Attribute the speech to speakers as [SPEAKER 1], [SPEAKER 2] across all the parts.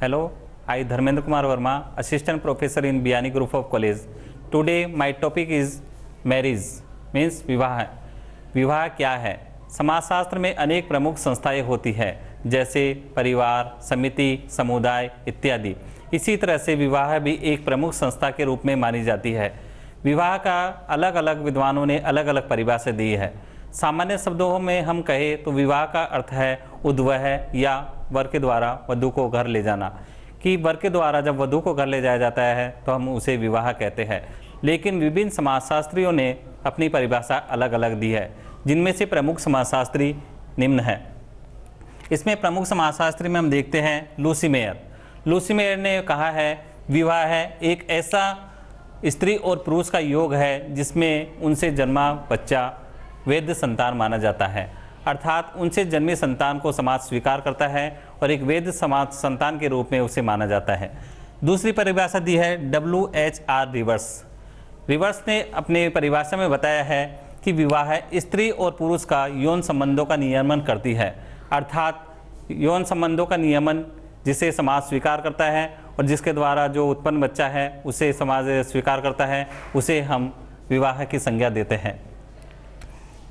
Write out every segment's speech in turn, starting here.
[SPEAKER 1] Hello, I Dharmendra Kumar Verma, Assistant Professor in Biani Group of College. Today my topic is marriage, means विवाह। विवाह क्या है? समाजशास्त्र में अनेक प्रमुख संस्थाएं होती है, जैसे परिवार, समिति, समुदाय इत्यादि। इसी तरह से विवाह भी एक प्रमुख संस्था के रूप में मानी जाती है। विवाह का अलग अलग विद्वानों ने अलग अलग परिभाषा दी है। सामान्य शब्दों में हम कहें तो विवाह का अर्थ है उद्वह या वर के द्वारा वधू को घर ले जाना, कि वर के द्वारा जब वधू को घर ले जाया जाता है तो हम उसे विवाह कहते हैं। लेकिन विभिन्न समाजशास्त्रियों ने अपनी परिभाषा अलग अलग दी है, जिनमें से प्रमुख समाजशास्त्री निम्न है। इसमें प्रमुख समाजशास्त्री में हम देखते हैं लूसी मेयर। लूसी मेयर ने कहा है विवाह है एक ऐसा स्त्री और पुरुष का योग है जिसमें उनसे जन्मा बच्चा वैध संतान माना जाता है, अर्थात उनसे जन्मी संतान को समाज स्वीकार करता है और एक वैध समाज संतान के रूप में उसे माना जाता है। दूसरी परिभाषा दी है WHR रिवर्स। रिवर्स ने अपने परिभाषा में बताया है कि विवाह स्त्री और पुरुष का यौन संबंधों का नियमन करती है, अर्थात यौन संबंधों का नियमन जिसे समाज स्वीकार करता है और जिसके द्वारा जो उत्पन्न बच्चा है उसे समाज स्वीकार करता है, उसे हम विवाह की संज्ञा देते हैं।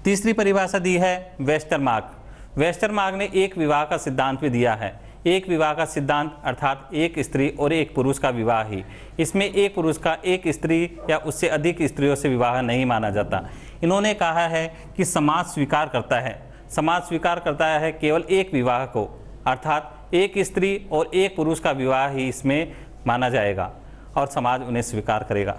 [SPEAKER 1] तीसरी परिभाषा दी है वेस्टरमार्क। वेस्टरमार्क ने एक विवाह का सिद्धांत भी दिया है। एक विवाह का सिद्धांत अर्थात एक स्त्री और एक पुरुष का विवाह ही। इसमें एक पुरुष का एक स्त्री या उससे अधिक स्त्रियों से विवाह नहीं माना जाता। इन्होंने कहा है कि समाज स्वीकार करता है, समाज स्वीकार करता है केवल एक विवाह को, अर्थात एक स्त्री और एक पुरुष का विवाह ही इसमें माना जाएगा और समाज उन्हें स्वीकार करेगा।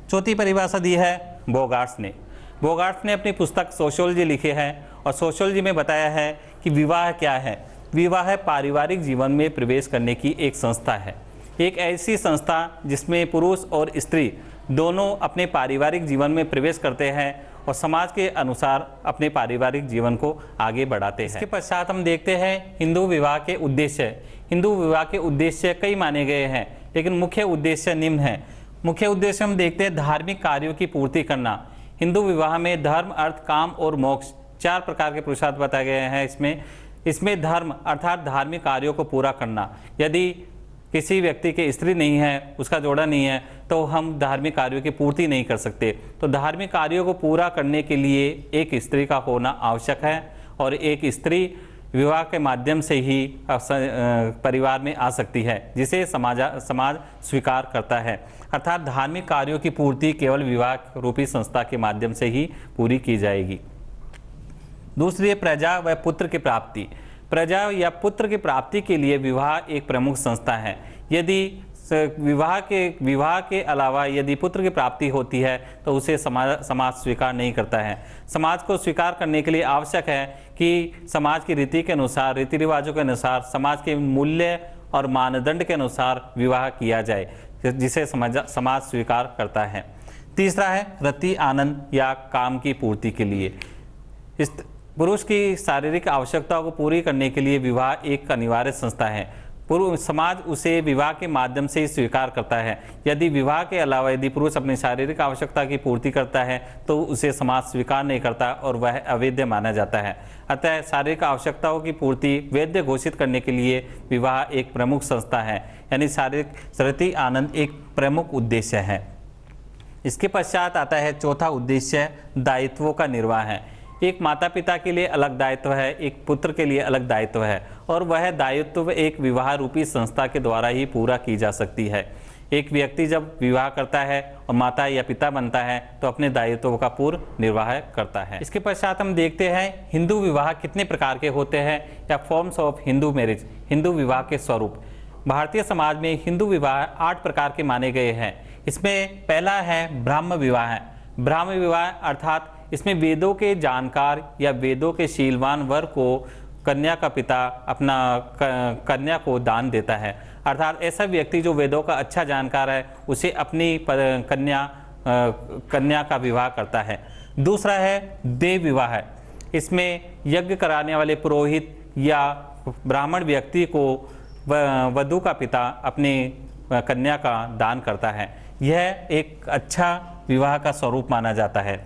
[SPEAKER 1] चौथी परिभाषा दी है बोगार्ट्स ने। बोगार्ट्स ने अपनी पुस्तक सोशियोलॉजी लिखी है और सोशियोलॉजी में बताया है कि विवाह क्या है। विवाह पारिवारिक जीवन में प्रवेश करने की एक संस्था है, एक ऐसी संस्था जिसमें पुरुष और स्त्री दोनों अपने पारिवारिक जीवन में प्रवेश करते हैं और समाज के अनुसार अपने पारिवारिक जीवन को आगे बढ़ाते हैं। इसके पश्चात हम देखते हैं हिंदू विवाह के उद्देश्य। हिंदू विवाह के उद्देश्य कई माने गए हैं, लेकिन मुख्य उद्देश्य निम्न है। मुख्य उद्देश्य हम देखते हैं धार्मिक कार्यों की पूर्ति करना। हिंदू विवाह में धर्म, अर्थ, काम और मोक्ष 4 प्रकार के पुरुषार्थ बताए गए हैं। इसमें धर्म अर्थात धार्मिक कार्यों को पूरा करना। यदि किसी व्यक्ति के स्त्री नहीं है, उसका जोड़ा नहीं है, तो हम धार्मिक कार्यों की पूर्ति नहीं कर सकते। तो धार्मिक कार्यों को पूरा करने के लिए एक स्त्री का होना आवश्यक है और एक स्त्री विवाह के माध्यम से ही परिवार में आ सकती है, जिसे समाज स्वीकार करता है। अर्थात धार्मिक कार्यों की पूर्ति केवल विवाह रूपी संस्था के माध्यम से ही पूरी की जाएगी। दूसरी है प्रजा व पुत्र की प्राप्ति। प्रजा या पुत्र की प्राप्ति के लिए विवाह एक प्रमुख संस्था है। यदि विवाह के अलावा यदि पुत्र की प्राप्ति होती है तो उसे समाज स्वीकार नहीं करता है। समाज को स्वीकार करने के लिए आवश्यक है कि समाज की रीति के अनुसार, रीति रिवाजों के अनुसार, समाज के मूल्य और मानदंड के अनुसार विवाह किया जाए, जिसे समाज स्वीकार करता है। तीसरा है रति आनंद या काम की पूर्ति के लिए। इस पुरुष की शारीरिक आवश्यकताओं को पूरी करने के लिए विवाह एक अनिवार्य संस्था है। समाज उसे विवाह के माध्यम से ही स्वीकार करता है। यदि विवाह के अलावा यदि पुरुष अपनी शारीरिक आवश्यकता की पूर्ति करता है तो उसे समाज स्वीकार नहीं करता और वह अवैध माना जाता है। अतः शारीरिक आवश्यकताओं की पूर्ति वैध घोषित करने के लिए विवाह एक प्रमुख संस्था है, यानी शारीरिक रति आनंद एक प्रमुख उद्देश्य है। इसके पश्चात आता है चौथा उद्देश्य दायित्वों का निर्वाह है। एक माता पिता के लिए अलग दायित्व है, एक पुत्र के लिए अलग दायित्व है और वह दायित्व एक विवाह रूपी संस्था के द्वारा ही पूरा की जा सकती है। एक व्यक्ति जब विवाह करता है और माता या पिता बनता है तो अपने दायित्वों का पूर्ण निर्वाह करता है। इसके पश्चात हम देखते हैं हिंदू विवाह कितने प्रकार के होते हैं या forms of Hindu marriage, Hindu विवाह के स्वरूप। भारतीय समाज में हिंदू विवाह 8 प्रकार के माने गए हैं। इसमें पहला है ब्राह्म विवाह। ब्राह्म विवाह अर्थात इसमें वेदों के जानकार या वेदों के शीलवान वर को कन्या का पिता अपना कन्या को दान देता है, अर्थात ऐसा व्यक्ति जो वेदों का अच्छा जानकार है उसे अपनी कन्या का विवाह करता है। दूसरा है देव विवाह। इसमें यज्ञ कराने वाले पुरोहित या ब्राह्मण व्यक्ति को वधू का पिता अपनी कन्या का दान करता है। यह एक अच्छा विवाह का स्वरूप माना जाता है।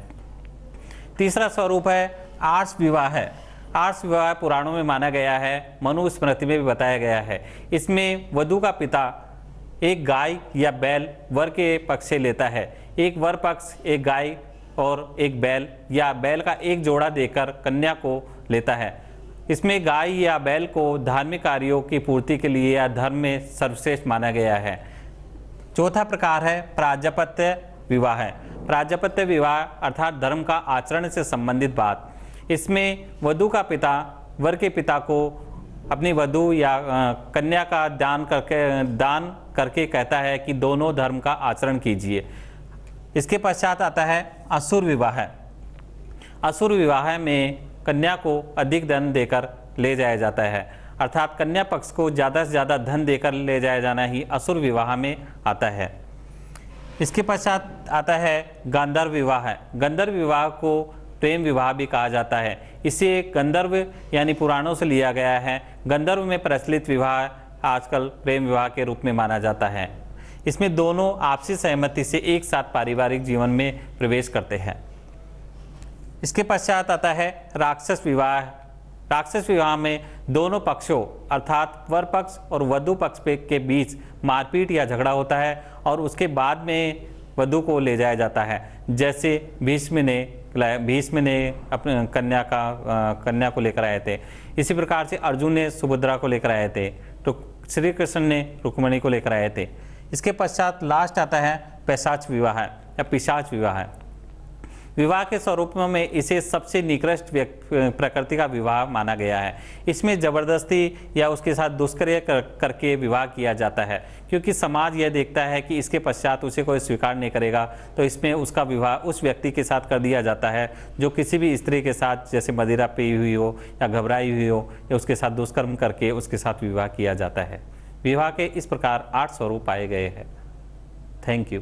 [SPEAKER 1] तीसरा स्वरूप है आर्ष विवाह है। आर्ष विवाह पुराणों में माना गया है, मनुस्मृति में भी बताया गया है। इसमें वधू का पिता एक गाय या बैल वर के पक्ष से लेता है। एक वर पक्ष एक गाय और एक बैल या बैल का एक जोड़ा देकर कन्या को लेता है। इसमें गाय या बैल को धार्मिक कार्यों की पूर्ति के लिए या धर्म में सर्वश्रेष्ठ माना गया है। चौथा प्रकार है प्राजापत्य विवाह। प्राजापत्य विवाह अर्थात धर्म का आचरण से संबंधित बात। इसमें वधू का पिता वर के पिता को अपनी वधू या कन्या का दान करके कहता है कि दोनों धर्म का आचरण कीजिए। इसके पश्चात आता है असुर विवाह। असुर विवाह में कन्या को अधिक धन देकर ले जाया जाता है, अर्थात कन्या पक्ष को ज़्यादा से ज़्यादा धन देकर ले जाया जाना ही असुर विवाह में आता है। इसके पश्चात आता है गांधर्व विवाह। गंधर्व विवाह को प्रेम विवाह भी कहा जाता है। इसे गंधर्व यानी पुराणों से लिया गया है। गंधर्व में प्रचलित विवाह आजकल प्रेम विवाह के रूप में माना जाता है। इसमें दोनों आपसी सहमति से एक साथ पारिवारिक जीवन में प्रवेश करते हैं। इसके पश्चात आता है राक्षस विवाह। राक्षस विवाह में दोनों पक्षों अर्थात वर पक्ष और वधू पक्ष के बीच मारपीट या झगड़ा होता है और उसके बाद में वधू को ले जाया जाता है। जैसे भीष्म ने अपने कन्या को लेकर आए थे, इसी प्रकार से अर्जुन ने सुभद्रा को लेकर आए थे, तो श्री कृष्ण ने रुक्मिणी को लेकर आए थे। इसके पश्चात लास्ट आता है पैशाच विवाह या पिशाच विवाह। विवाह के स्वरूपों में इसे सबसे निकृष्ट प्रकृति का विवाह माना गया है। इसमें जबरदस्ती या उसके साथ दुष्क्रिया करके विवाह किया जाता है, क्योंकि समाज यह देखता है कि इसके पश्चात उसे कोई स्वीकार नहीं करेगा, तो इसमें उसका विवाह उस व्यक्ति के साथ कर दिया जाता है जो किसी भी स्त्री के साथ जैसे मदिरा पी हुई हो या घबराई हुई हो या उसके साथ दुष्कर्म करके उसके साथ विवाह किया जाता है। विवाह के इस प्रकार 8 स्वरूप पाए गए हैं। Thank you.